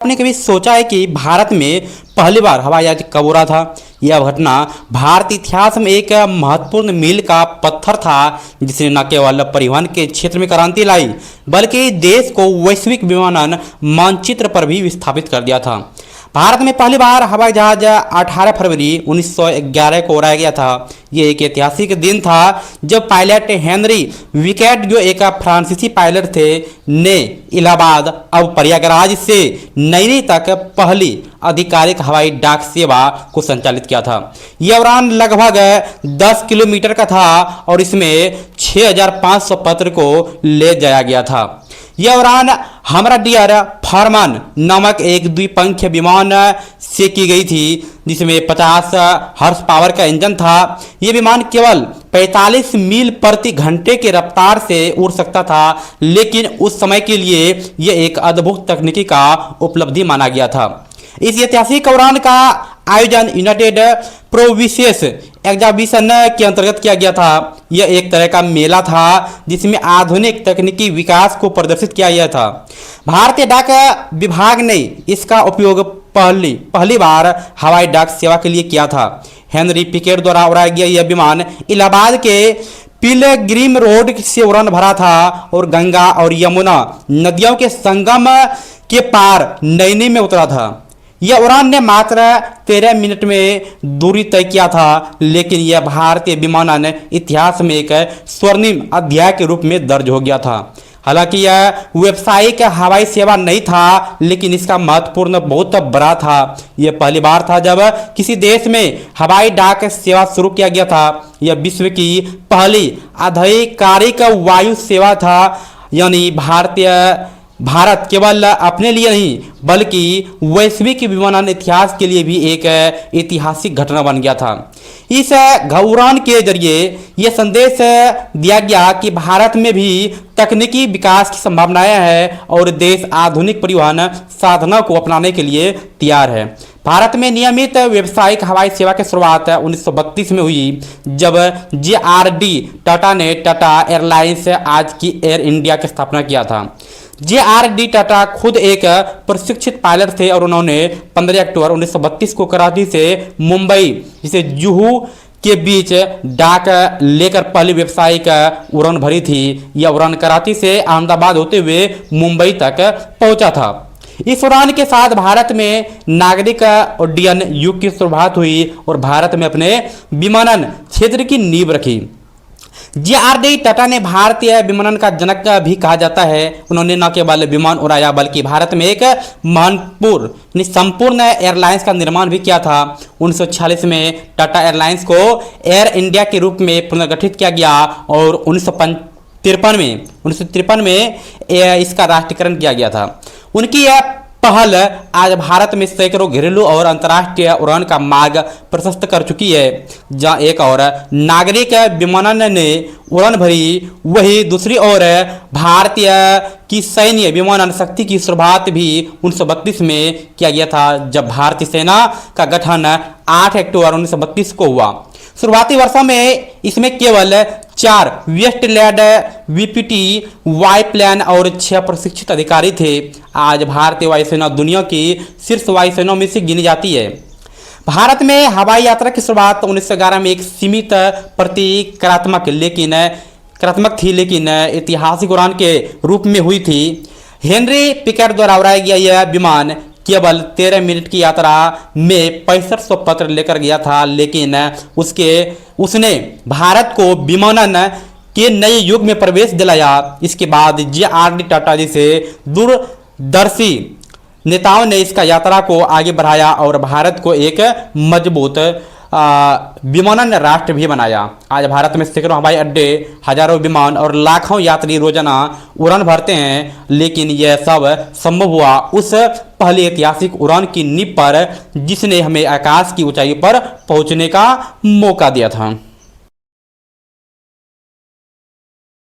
आपने कभी सोचा है कि भारत में पहली बार हवाई जहाज कब उड़ा था। यह घटना भारतीय इतिहास में एक महत्वपूर्ण मील का पत्थर था, जिसने न केवल परिवहन के क्षेत्र में क्रांति लाई, बल्कि देश को वैश्विक विमानन मानचित्र पर भी विस्थापित कर दिया था। भारत में पहली बार हवाई जहाज 18 फरवरी 1911 को उड़ाया गया था। यह एक ऐतिहासिक दिन था जब पायलट हेनरी विकेट, जो एक फ्रांसीसी पायलट थे, ने इलाहाबाद अब प्रयागराज से नैनी तक पहली आधिकारिक हवाई डाक सेवा को संचालित किया था। यह उड़ान लगभग 10 किलोमीटर का था और इसमें 6500 पत्र को ले जाया गया था। यह उड़ान हमरा डियर फरमान नामक एक द्विपंखीय विमान से की गई थी, जिसमें 50 हॉर्स पावर का इंजन था। यह विमान केवल 45 मील प्रति घंटे की रफ्तार से उड़ सकता था, लेकिन उस समय के लिए यह एक अद्भुत तकनीकी का उपलब्धि माना गया था। इस ऐतिहासिक उड़ान का आयोजन यूनाइटेड प्रोविंसेस एग्जीबिशन के अंतर्गत किया गया था। यह एक तरह का मेला था जिसमें आधुनिक तकनीकी विकास को प्रदर्शित किया गया था। भारतीय डाक विभाग ने इसका उपयोग पहली बार हवाई डाक सेवा के लिए किया था। हेनरी पिकेट द्वारा उड़ाया गया यह विमान इलाहाबाद के पिलग्रिम रोड से उड़ान भरा था और गंगा और यमुना नदियों के संगम के पार नैनी में उतरा था। यह उड़ान ने मात्र 13 मिनट में दूरी तय किया था, लेकिन यह भारतीय विमानन इतिहास में एक स्वर्णिम अध्याय के रूप में दर्ज हो गया था। हालांकि यह व्यावसायिक हवाई सेवा नहीं था, लेकिन इसका महत्वपूर्ण बहुत बड़ा था। यह पहली बार था जब किसी देश में हवाई डाक सेवा शुरू किया गया था। यह विश्व की पहली आधिकारिक वायु सेवा था, यानी भारत केवल अपने लिए नहीं बल्कि वैश्विक विमानन इतिहास के लिए भी एक ऐतिहासिक घटना बन गया था। इस उड़ान के जरिए यह संदेश दिया गया कि भारत में भी तकनीकी विकास की संभावनाएं हैं और देश आधुनिक परिवहन साधनों को अपनाने के लिए तैयार है। भारत में नियमित व्यावसायिक हवाई सेवा की शुरुआत 1932 में हुई, जब JRD टाटा ने टाटा एयरलाइंस, आज की एयर इंडिया, की स्थापना किया था। JRD टाटा खुद एक प्रशिक्षित पायलट थे और उन्होंने 15 अक्टूबर 1932 को कराची से मुंबई, जिसे जुहू के बीच डाक लेकर पहली व्यावसायिक उड़ान भरी थी। यह उड़ान कराची से अहमदाबाद होते हुए मुंबई तक पहुंचा था। इस उड़ान के साथ भारत में नागरिक उड्डयन युग की शुरुआत हुई और भारत में अपने विमानन क्षेत्र की नींव रखी। JRD टाटा ने भारतीय विमानन का जनक भी कहा जाता है। उन्होंने न केवल विमान उड़ाया बल्कि भारत में एक महत्वपूर्ण संपूर्ण एयरलाइंस का निर्माण भी किया था। 1946 में टाटा एयरलाइंस को एयर इंडिया के रूप में पुनर्गठित किया गया और 1953 में इसका राष्ट्रीयकरण किया गया था। उनकी यह पहल आज भारत में सैकड़ों घरेलू और अंतर्राष्ट्रीय उड़ान का मार्ग प्रशस्त कर चुकी है। जहां एक और नागरिक विमानन ने उड़ान भरी, वही दूसरी ओर भारतीय की सैन्य विमानन शक्ति की शुरुआत भी 1932 में किया गया था, जब भारतीय सेना का गठन 8 अक्टूबर 1932 को हुआ। शुरुआती वर्षों में इसमें केवल 4 वेस्टलैंड VPT वायुप्लेन और 6 प्रशिक्षित अधिकारी थे। आज भारतीय वायुसेना दुनिया की शीर्ष वायुसेनाओं में से गिनी जाती है। भारत में हवाई यात्रा की शुरुआत 1911 में एक सीमित प्रतीकात्मक थी, लेकिन ऐतिहासिक उड़ान के रूप में हुई थी। हेनरी पिकेट द्वारा उड़ाया गया यह विमान केवल 13 मिनट की यात्रा में 6500 पत्र लेकर गया था, लेकिन उसने भारत को विमानन के नए युग में प्रवेश दिलाया। इसके बाद JRD टाटा जैसे दूरदर्शी नेताओं ने इसका यात्रा को आगे बढ़ाया और भारत को एक मजबूत विमानन राष्ट्र भी बनाया। आज भारत में सैकड़ों हवाई अड्डे, हजारों विमान और लाखों यात्री रोजाना उड़ान भरते हैं, लेकिन यह सब संभव हुआ उस पहली ऐतिहासिक उड़ान की नींव पर, जिसने हमें आकाश की ऊंचाई पर पहुंचने का मौका दिया था।